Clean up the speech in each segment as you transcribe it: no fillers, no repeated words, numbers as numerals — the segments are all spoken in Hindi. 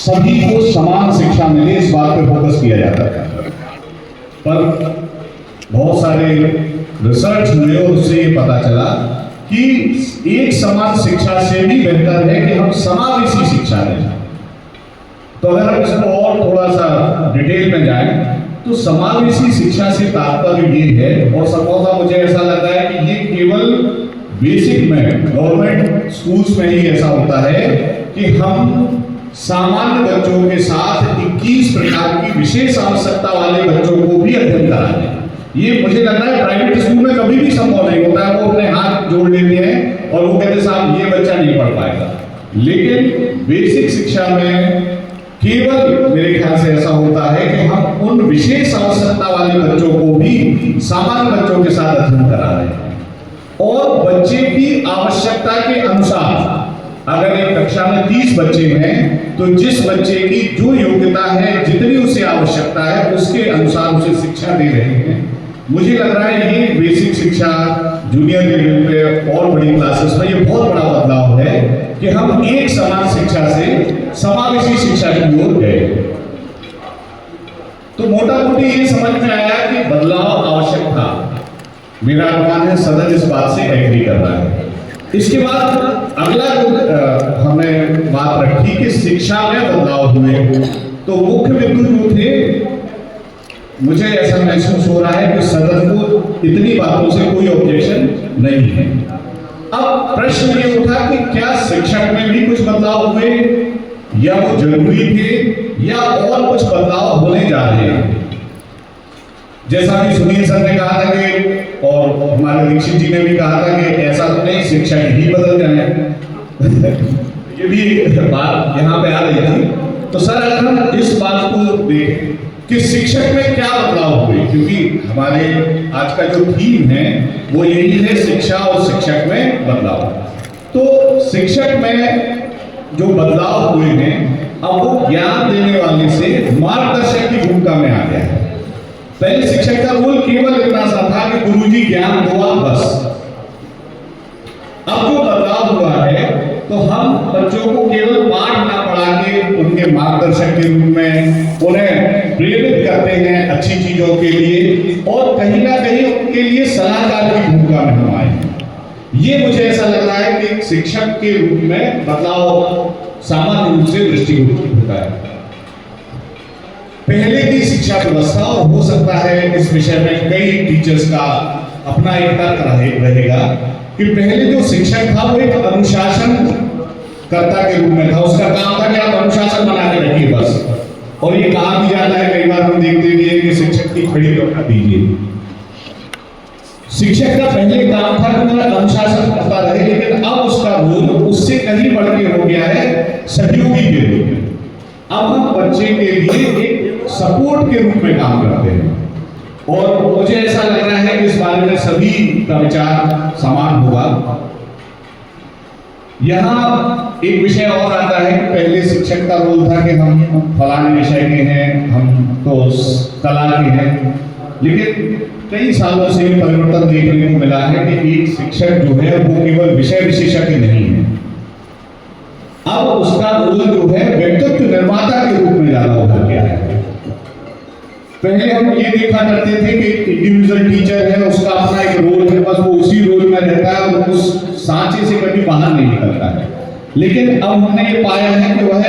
सभी को समान शिक्षा मिले, इस बात पर फोकस किया जाता है। पर बहुत सारे रिसर्च हुए और उससे ये पता चला कि एक समान शिक्षा से भी बेहतर है कि हम समावेशी शिक्षा दें। तो अगर हम इसको और थोड़ा सा डिटेल में जाएं तो समावेशी शिक्षा से तात्पर्य ये है, और संभवतः मुझे ऐसा लगता है कि ये केवल बेसिक में गवर्नमेंट स्कूल्स में ही ऐसा होता है कि हम सामान्य बच्चों के साथ 21 प्रकार की विशेष आवश्यकता वाले बच्चों को भी अध्ययन कराते हैं। ये मुझे लग रहा है प्राइवेट स्कूल में कभी भी संभव नहीं होता है। वो अपने हाथ जोड़ लेते हैं और वो कहते हैं साहब ये बच्चा नहीं पढ़ पाएगा। लेकिन बेसिक शिक्षा में केवल मेरे ख्याल से ऐसा होता है कि हम उन विशेष आवश्यकता वाले बच्चों को भी सामान्य बच्चों के साथ अध्ययन करा रहे हैं, और बच्चे की आवश्यकता के अनुसार अगर एक कक्षा में 30 बच्चे हैं तो जिस बच्चे की जो योग्यता है, जितनी उसे आवश्यकता है, उसके अनुसार उसे शिक्षा दे रहे हैं। मुझे लग रहा है ये बेसिक शिक्षा, जूनियर लेवल पे और बड़ी क्लासेस में ये बहुत बड़ा बदलाव है कि हम एक समान शिक्षा से समावेशी शिक्षा की ओर गए। तो मोटा मोटी ये समझ में आया कि बदलाव आवश्यक था। मेरा अनुमान है सदन इस बात से एग्री कर रहा है। इसके बाद अगला जो हमने बात रखी कि शिक्षा में बदलाव हुए, तो मुख्य बिंदु जो थे, मुझे ऐसा महसूस हो रहा है कि सदन को इतनी बातों से कोई ऑब्जेक्शन नहीं है। अब प्रश्न ये उठा कि क्या शिक्षक में भी कुछ बदलाव हुए, या वो जरूरी थे, या और कुछ बदलाव होने जा रहे हैं। जैसा कि सुनील सर ने कहा था कि, और हमारे दीक्षित जी ने भी कहा था कि ऐसा तो नहीं शिक्षक ही बदल जाए। ये भी बात यहाँ पे आ रही थी। तो सर अगर हम इस बात को देखें कि शिक्षक में क्या बदलाव हुए, क्योंकि हमारे आज का जो थीम है वो यही है शिक्षा और शिक्षक में बदलाव। तो शिक्षक में जो बदलाव हुए हैं, अब वो ज्ञान देने वाले से मार्गदर्शक की भूमिका में आ गया है। पहले शिक्षक का रोल केवल इतना सा था कि गुरुजी ज्ञान हुआ बस। अब जो बदलाव हुआ है तो हम बच्चों को केवल पाठ ना पढ़ा के उनके मार्गदर्शक के रूप में उन्हें प्रेरित करते हैं अच्छी चीजों के लिए, और कहीं ना कहीं उनके लिए सलाहकार की भूमिका में हम आए। ये मुझे ऐसा लग रहा है कि शिक्षक के रूप में बदलाव सामान्य रूप से दृष्टिगोचर होता है। पहले की शिक्षा व्यवस्था, और हो सकता है इस विषय में कई टीचर्स का अपना एक तर्क रहेगा कि पहले जो शिक्षक था वो एक अनुशासन कर्ता के रूप में था। उसका काम था कि आप अनुशासन बना के रखिए बस, और ये कहा भी जाता है, कई बार हम देखते भी हैं कि शिक्षक की खड़ी रखा दीजिए। शिक्षक का पहले काम था कि वह अनुशासन करता रहे, लेकिन अब उसका रोल उससे कहीं बढ़ के हो गया है सहयोगी के रूप में। अब हम बच्चे के लिए एक सपोर्ट के रूप में काम करते हैं, और मुझे ऐसा लग रहा है कि इस बारे में सभी का विचार समान होगा। यहाँ एक विषय और आता है कि पहले शिक्षक का रोल था कि हम फलाने विषय के हैं, हम तो कला के हैं, लेकिन कई सालों से परिवर्तन देखने को मिला है कि एक शिक्षक जो है वो केवल विषय विशेषज्ञ नहीं है। अब उसका रोल जो है व्यक्तित्व निर्माता के रूप में ज्यादा उभर गया है। पहले हम ये देखा करते थे कि इंडिविजुअल टीचर है, उसका अपना एक रोल है, बस वो उसी रोल में रहता है और उस सांचे से कभी बाहर नहीं निकलता है। लेकिन अब हमने ये पाया है कि वह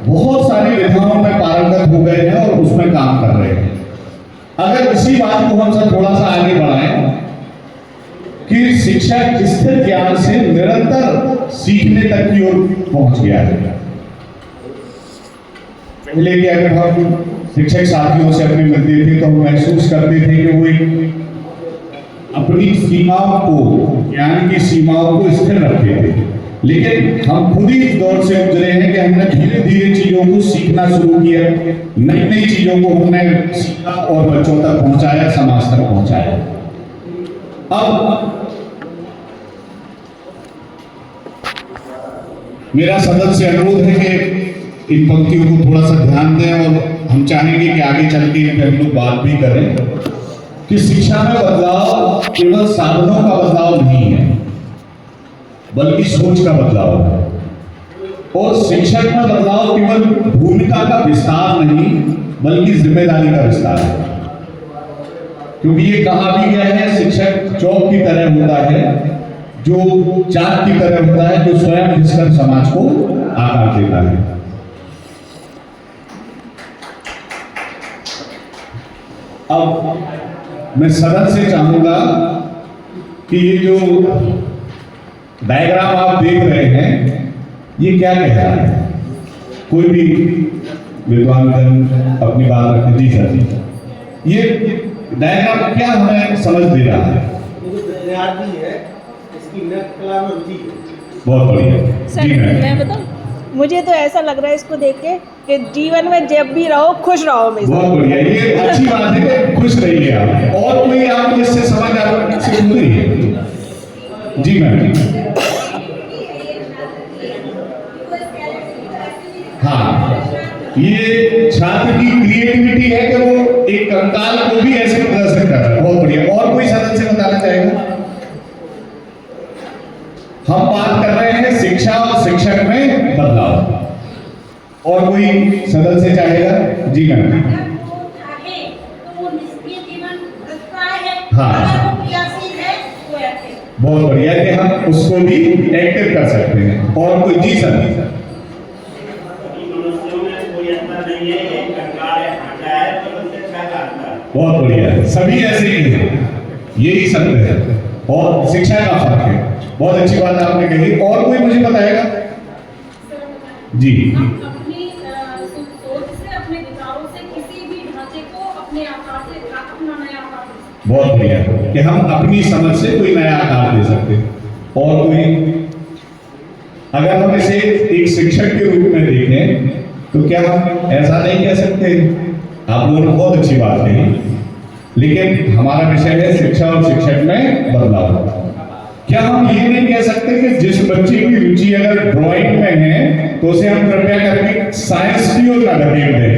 बहुत सारी विधाओं में पारंगत हो गए हैं और उसमें काम कर रहे हैं। अगर इसी बात को हम सब थोड़ा सा आगे बढ़ाएं कि शिक्षक स्थिर ज्ञान से निरंतर सीखने तक की ओर पहुंच गया है। पहले के अगर हम शिक्षक साथियों से अपने मिलते थे तो हम महसूस करते थे कि वो अपनी सीमाओं को, ज्ञान की सीमाओं को स्थिर रखते थे, लेकिन हम खुद ही इस दौर से गुजरे हैं कि हमने धीरे धीरे चीजों को सीखना शुरू किया, नई नई चीजों को हमने सीखा और बच्चों तक पहुंचाया, समाज तक पहुंचाया। अब मेरा सदन से अनुरोध है कि इन पंक्तियों को थोड़ा सा ध्यान दें, और हम चाहेंगे कि आगे चल के इन पर हम लोग बात भी करें कि शिक्षा में बदलाव केवल साधनों का बदलाव नहीं है, बल्कि सोच का बदलाव है। और शिक्षक में बदलाव केवल भूमिका का विस्तार नहीं बल्कि जिम्मेदारी का विस्तार है। क्योंकि ये कहा भी गया है, शिक्षक चौक की तरह होता है, जो चाक की तरह होता है, जो स्वयं घिसकर समाज को आकार देता है। अब मैं सदन से चाहूंगा कि ये जो डायग्राम आप देख रहे हैं ये क्या कह रहा है? कोई भी विद्वान अपनी बात रखें। जी सर, जी ये डायग्राम क्या हमें समझ दे रहा है? विद्यार्थी है, इसकी नृत्य कला में रुचि है। बहुत बढ़िया। सर मैं बताऊं, मुझे तो ऐसा लग रहा है इसको देख के कि जीवन में जब भी रहो खुश रहो हमेशा। बहुत बढ़िया, ये अच्छी बात है कि खुश रहिए आप। और कोई आप इससे समझ आप से बोल रही है? जी मैम। हाँ, ये छात्र की क्रिएटिविटी है कि वो एक कंकाल को भी ऐसे प्रदर्शित कर रहा है। बहुत बढ़िया। और कोई सदन से बताना चाहेगा? हम बात कर रहे हैं शिक्षा और शिक्षक में बदलाव। और कोई सदन से चाहेगा? जी मैम। हाँ, बहुत बढ़िया कि हम उसको भी एक्टिव कर सकते हैं। और कोई? जी सर। बहुत बढ़िया, सभी ऐसे ही हैं, यही सत्य है और शिक्षा का फर्क है। बहुत अच्छी बात आपने कही। और कोई मुझे बताएगा? जी। अपनी सोच से, अपने विचारों से किसी भी ढांचे को अपने आकार से अपना नया आकार दे सकते। बहुत बढ़िया कि हम अपनी समझ से कोई नया आकार दे सकते हैं। और कोई? अगर हम इसे एक शिक्षक के रूप में देखें तो क्या हम ऐसा नहीं कह सकते? आप लोगों ने बहुत अच्छी बात कही, लेकिन हमारा विषय है शिक्षा और शिक्षक में बदलाव। क्या हम ये नहीं कह सकते कि जिस बच्चे की रुचि अगर ड्राइंग में है तो उसे हम कृपया करके साइंस की ओर ना धकेल दें,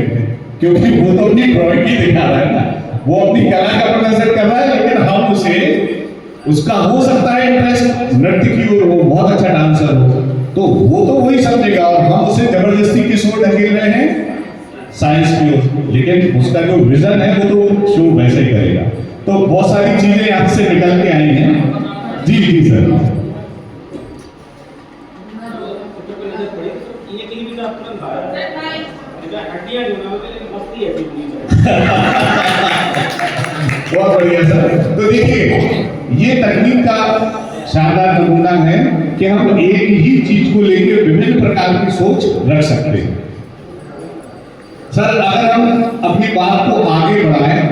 क्योंकि वो तो अपनी ड्राइंग ही दिखा रहा है ना, वो अपनी कला का प्रदर्शन कर रहा है, लेकिन हम उसे, उसका हो सकता है इंटरेस्ट नृत्य की ओर हो, बहुत अच्छा डांसर हो, तो वो तो वही समझेगा और हम उसे जबरदस्ती किस ओर धकेल रहे हैं? साइंस की ओर। लेकिन उसका जो विजन है वो तो शो वैसे ही करेगा। तो बहुत सारी चीजें यहाँ से निकल के आई हैं। जी जी सर। बहुत बढ़िया सर। तो देखिए, ये तकनीक का शानदार नमूना है कि हम एक ही चीज को लेकर विभिन्न प्रकार की सोच रख सकते हैं। सर, अगर हम अपनी बात को आगे बढ़ाएं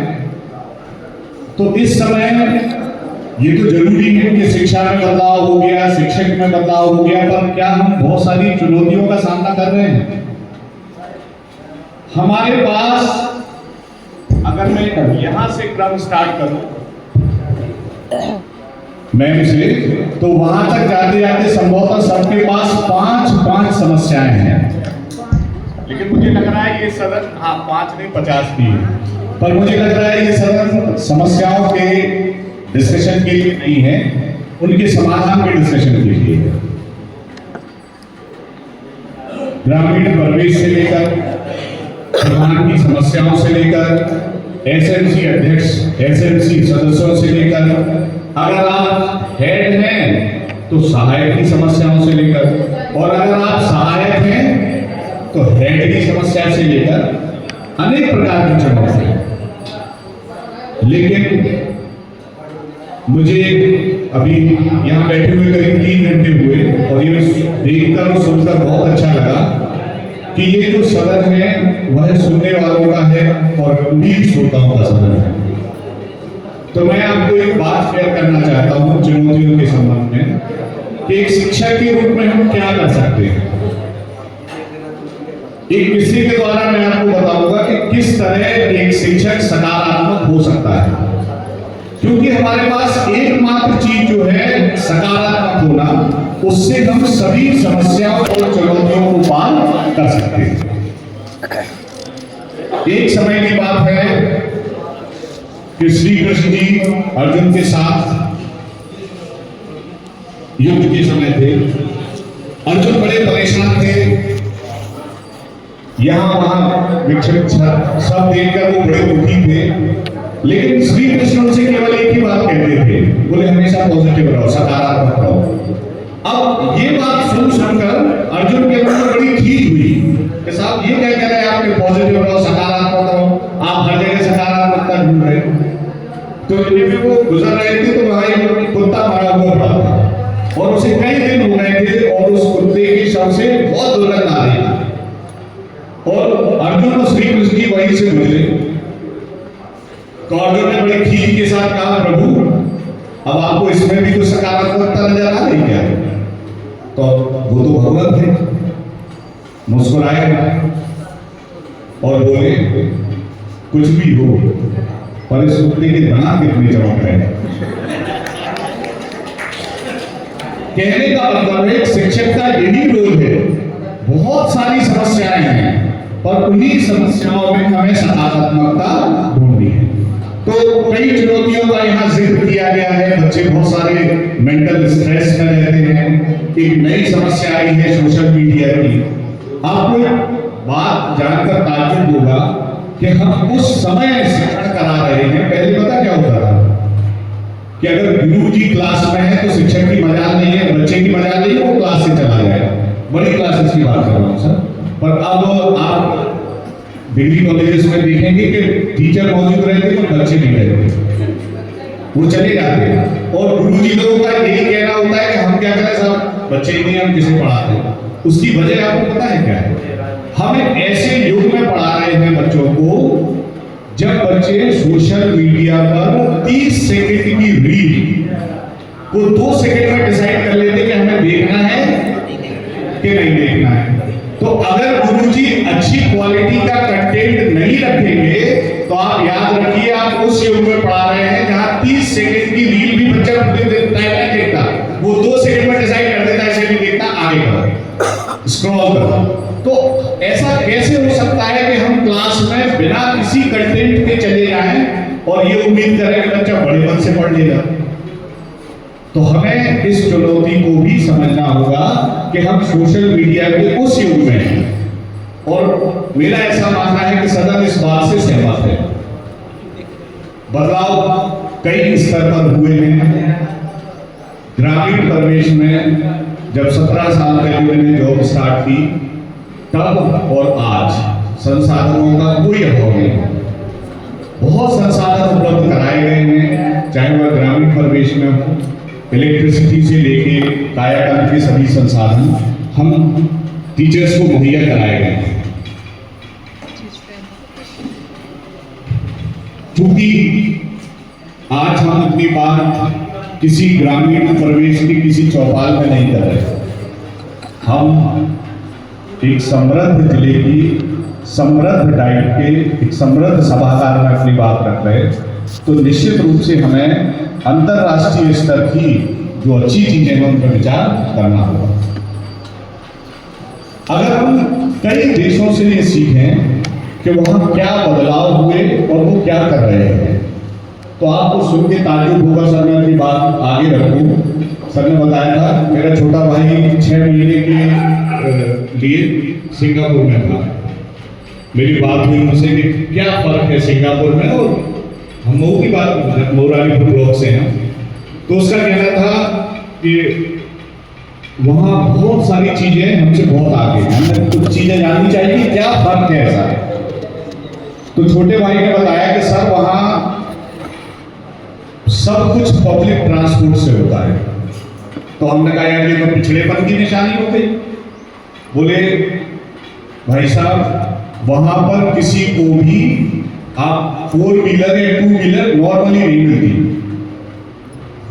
तो इस समय ये तो जरूरी है कि शिक्षा में बदलाव हो गया, शिक्षक में बदलाव हो गया, पर क्या हम बहुत सारी चुनौतियों का सामना कर रहे हैं? हमारे पास, अगर मैं यहां से क्रम स्टार्ट करूं मैम से, तो वहां तक जाते जाते संभवतः सबके पास 5 समस्याएं हैं। लेकिन मुझे लग रहा है ये सदन, हाँ 5 नहीं 50 की है, पर मुझे लग रहा है ये सदन समस्याओं के डिस्कशन के लिए नहीं है, उनके समाधान के डिस्कशन के लिए है। ग्रामीण परिवेश से लेकर प्रधान की समस्याओं से लेकर एसएमसी अध्यक्ष, एसएमसी सदस्यों से लेकर, अगर आप हेड हैं तो सहायक की समस्याओं से लेकर, और अगर आप सहायक हैं तो हेड की समस्या से लेकर अनेक प्रकार की चुनौतियां। लेकिन मुझे अभी यहाँ बैठे हुए करीब 3 घंटे हुए और ये देखकर और सुनकर बहुत अच्छा लगा कि ये जो सदन है वह सुनने वालों का है और गंभीर श्रोताओं का सदन है। तो मैं आपको एक बात शेयर करना चाहता हूँ चुनौतियों के संबंध में कि एक शिक्षक के रूप में हम क्या कर सकते हैं। एक किस्से के द्वारा मैं आपको बताऊंगा कि किस तरह एक शिक्षक सकारात्मक हो सकता है, क्योंकि हमारे पास एकमात्र चीज जो है सकारात्मक होना, उससे हम सभी समस्याओं और चुनौतियों को पार कर सकते हैं। एक समय की बात है कि श्री कृष्ण जी अर्जुन के साथ युद्ध के समय थे। अर्जुन बड़े परेशान थे यहाँ वहाँ विक्षिप्त सब देखकर वो बड़े दुखी थे, लेकिन श्री कृष्ण उनसे केवल एक ही बात कहते थे, बोले हमेशा पॉजिटिव रहो, सकारात्मक रहो। अब ये बात सुनकर अर्जुन के मन में बड़ी खींच हुई कि साहब ये क्या कह रहे हैं आपके पॉजिटिव रहो, सकारात्मक रहो, आप हर जगह सकारात्मकता ढूंढ रहे हैं। तो इनमें वो गुजर रहे थे तो वहां एक कुत्ता मरा हुआ पड़ा था और उसे कई दिन हो गए थे और उस कुत्ते की शव से बहुत दुर्गंध आ रही थी। और अर्जुन और श्री कृष्ण की वहीं से गुजरे तो अर्जुन ने बड़ी खींच के साथ कहा, प्रभु अब आपको इसमें भी तो सकारात्मकता नजर आ रही क्या? तो वो तो भगवान थे, मुस्कुराए और बोले कुछ भी हो पर इस कुत्ते के दांत कितने चमक रहे हैं। कहने का मतलब है शिक्षक का यही रोल है। बहुत सारी समस्याएं हैं पर उन्हीं समस्याओं में हमें सकारात्मकता ढूंढनी है। तो कई चुनौतियों का यहाँ जिक्र किया गया है। बच्चे बहुत सारे मेंटल स्ट्रेस में रहते हैं। एक नई समस्या आई है सोशल मीडिया की। आपको बात जानकर ताज्जुब होगा कि हम उस समय शिक्षण करा रहे हैं। पहले पता क्या होता था कि अगर गुरु जी क्लास में है तो शिक्षक की मजाल नहीं है, बच्चे की मजाल नहीं है, वो क्लास से चला जाएगा। बड़ी क्लासेस की बात कर रहा हूँ सर। पर अब आप डिग्री कॉलेजेस में देखेंगे कि टीचर मौजूद रहते तो बच्चे नहीं रहते, वो चले जाते हैं। और गुरुजी लोगों का यही कहना होता है कि हम क्या करें साहब, बच्चे ही नहीं, हम किसे पढ़ाते हैं। उसकी वजह आपको पता है क्या है? हम एक ऐसे युग में पढ़ा रहे हैं बच्चों को जब बच्चे सोशल मीडिया पर 30 सेकंड की रील को 2 सेकंड में डिसाइड कर लेते कि हमें देखना है कि नहीं देखना है। तो अगर गुरुजी अच्छी क्वालिटी का कंटेंट नहीं रखेंगे तो आप याद रखिए आप उस युग में पढ़ा रहे हैं जहां 30 सेकंड की रील भी बच्चा देखता है, नहीं देखता, वो 2 सेकंड में डिसाइड कर देता है इसे नहीं देखता, आगे बढ़ो, स्क्रॉल करो। तो ऐसा कैसे हो सकता है कि हम क्लास में बिना किसी कंटेंट के चले जाएं और ये उम्मीद करें कि बच्चा बड़े मन से पढ़ लेगा? तो हमें इस चुनौती को भी समझना होगा कि हम सोशल मीडिया के उस युग में हैं। और मेरा ऐसा मानना है कि सदन इस बात से सहमत है। बदलाव कई स्तर पर हुए हैं। ग्रामीण परिवेश में जब 17 साल पहले मैंने जॉब स्टार्ट की तब और आज संसाधनों का कोई अभाव नहीं। बहुत संसाधन उपलब्ध कराए गए हैं, चाहे वह ग्रामीण परिवेश में हो, इलेक्ट्रिसिटी से लेके कायाकल्प के सभी संसाधन हम टीचर्स को मुहैया कराए गए हैं। क्योंकि आज हम अपनी बात किसी ग्रामीण परिवेश की किसी चौपाल में नहीं कर रहे, हम एक समृद्ध जिले की समृद्ध डाइट के एक समृद्ध सभागार में अपनी बात रख रहे हैं। तो निश्चित रूप से हमें अंतरराष्ट्रीय स्तर की जो अच्छी चीजें हैं उन पर विचार करना होगा। अगर हम कई देशों से ये सीखें कि वहां क्या बदलाव हुए और वो क्या कर रहे हैं तो आपको सुन के ताज्जुब होगा। सर मैं अपनी बात आगे रखूं। सर ने बताया था मेरा छोटा भाई 6 महीने के लिए सिंगापुर में था। मेरी बात हुई उनसे कि क्या फर्क है सिंगापुर में और हम मऊ की बात, मऊरानीपुर ब्लॉक से हैं। तो उसका कहना था कि वहाँ बहुत सारी चीजें हमसे बहुत आगे हैं, हमें कुछ चीजें जाननी चाहिए, क्या फर्क है ऐसा। तो छोटे भाई ने बताया कि सर वहाँ सब कुछ पब्लिक ट्रांसपोर्ट से होता है। तो हमने कहा यार ये तो पिछड़ेपन की निशानी हो गई। बोले भाई साहब वहां पर किसी को भी आप 4 व्हीलर या 2 व्हीलर नॉर्मली नहीं मिलती।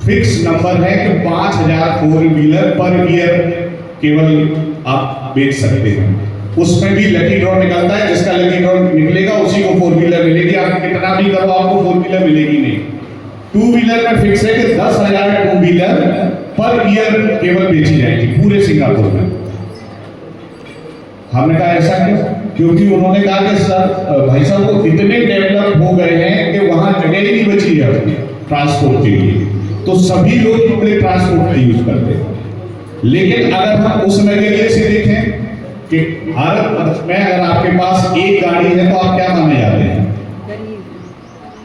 फिक्स नंबर है कि 5000 4 व्हीलर पर ईयर केवल आप बेच सकते हैं। उसमें भी लकी ड्रॉ निकलता है, जिसका लकी ड्रॉ निकलेगा उसी को 4 व्हीलर मिलेगी। आप कितना भी करो आपको 4 व्हीलर मिलेगी नहीं। 2 व्हीलर में फिक्स है कि 10,000 2 व्हीलर पर ईयर केवल बेची जाएगी पूरे सिंगापुर में। हमने कहा ऐसा क्यों? क्योंकि उन्होंने कहा कि सर भाई साहब वो इतने डेवलप हो गए हैं कि वहां जगह ही नहीं बची है ट्रांसपोर्ट के लिए, तो सभी लोग पब्लिक ट्रांसपोर्ट का यूज करते हैं। लेकिन अगर हम उस नजरिए से देखें कि भारत में अगर आपके पास एक गाड़ी है तो आप क्या माने जाते हैं?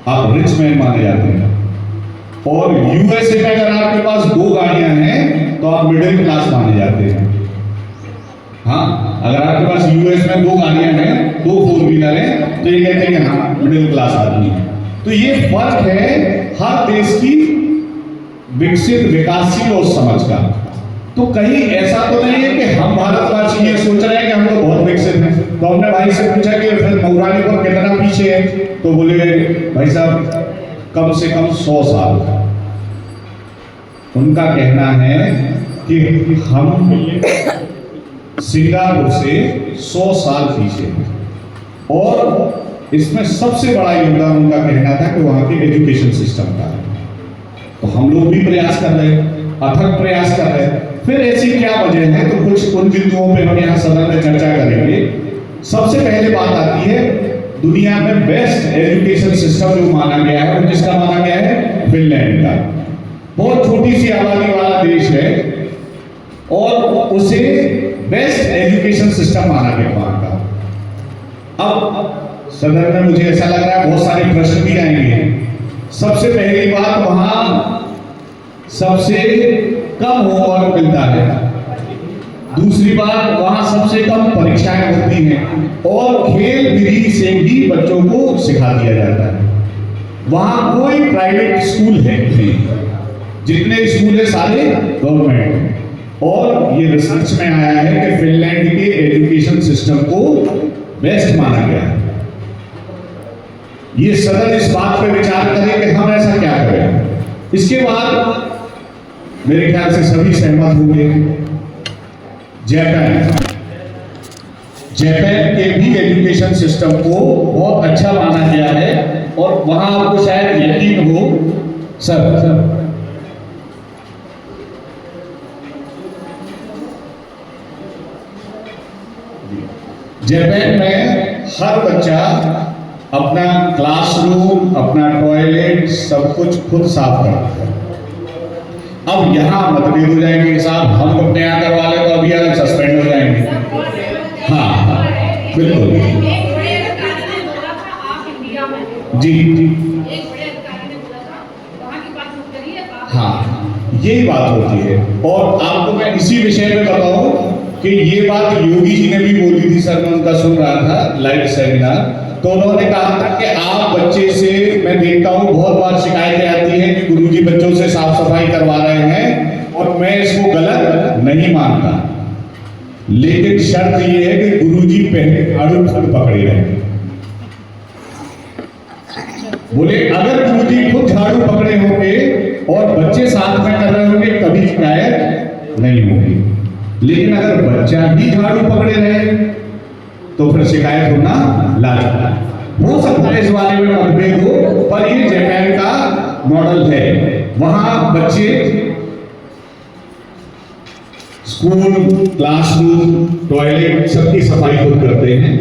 आप रिच मैन माने जाते हैं। और यूएसए में अगर आपके पास 2 गाड़ियां हैं तो आप मिडिल क्लास माने जाते हैं। हाँ, अगर आपके पास यूएस में 2 गाड़ियां हैं, 2 4 व्हीलर हैं, तो ये कहते हैं कि हाँ मिडिल क्लास आदमी है। तो ये फर्क है हर देश की विकसित विकासशील और समझ का। तो कहीं ऐसा तो नहीं है कि हम भारतवासी ये सोच रहे हैं कि हम तो बहुत विकसित हैं। तो हमने भाई से पूछा कि फिर मौरानीपुर कितना पीछे है, तो बोले भाई साहब कम से कम 100 साल। उनका कहना है कि हम सिंगापुर से 100 साल पीछे हैं। और इसमें सबसे बड़ा योगदान उनका कहना था कि वहां के एजुकेशन सिस्टम का है। तो हम लोग भी प्रयास कर रहे हैं, अथक प्रयास कर रहे हैं। फिर ऐसी क्या वजह है, तो कुछ उन बिंदुओं पे हम यहाँ सदन में चर्चा करेंगे। सबसे पहले बात आती है दुनिया में बेस्ट एजुकेशन सिस्टम जो माना गया है, वो किसका माना गया है? फिनलैंड का। बहुत छोटी सी आबादी वाला देश है और उसे बेस्ट एजुकेशन सिस्टम माना गया वहां का। अब सदन में मुझे ऐसा लग रहा है बहुत सारे प्रश्न भी आएंगे। सबसे पहली बात, वहां सबसे कम होमवर्क मिलता है। दूसरी बात, वहां सबसे कम परीक्षाएं होती हैं और खेल विधि से ही बच्चों को सिखा दिया जाता है। वहां कोई प्राइवेट स्कूल है नहीं, जितने स्कूल है सारे गवर्नमेंट। और ये रिसर्च में आया है कि फिनलैंड के एजुकेशन सिस्टम को बेस्ट माना गया है। ये सदन इस बात पर विचार करे कि हम ऐसा क्या करें। इसके बाद मेरे ख्याल से सभी सहमत होंगे, जापान के भी एजुकेशन सिस्टम को बहुत अच्छा माना गया है। और वहां आपको शायद यकीन हो सर, जापान में हर बच्चा अपना क्लासरूम, अपना टॉयलेट सब कुछ खुद साफ करता है। अब यहाँ मतभेद हो जाएंगे कि साहब हम अपने यहाँ करवा ले तो अभी यहाँ सस्पेंड हो जाएंगे। हाँ बिल्कुल जी जी हाँ, यही बात होती है। और आपको मैं इसी विषय में बताऊं कि ये बात योगी जी ने भी बोली थी। सर मैं उनका सुन रहा था लाइव सेमिनार, तो उन्होंने कहा था कि आप बच्चे से, मैं देखता हूँ बहुत बार शिकायतें आती हैं कि गुरुजी बच्चों से साफ सफाई करवा रहे हैं और मैं इसको गलत नहीं मानता, लेकिन शर्त ये है कि गुरुजी पहले झाड़ू खुद पकड़े रहे। बोले अगर गुरुजी खुद झाड़ू पकड़े होंगे और बच्चे साथ में कर रहे होंगे कभी शिकायत नहीं होगी। लेकिन अगर बच्चा ही झाड़ू पकड़े रहे तो फिर शिकायत होना लाजमी। हो सकता है इस बारे में मतभेद हो, पर ये जापान का मॉडल है। वहां बच्चे स्कूल, क्लासरूम, टॉयलेट सबकी सफाई खुद करते हैं।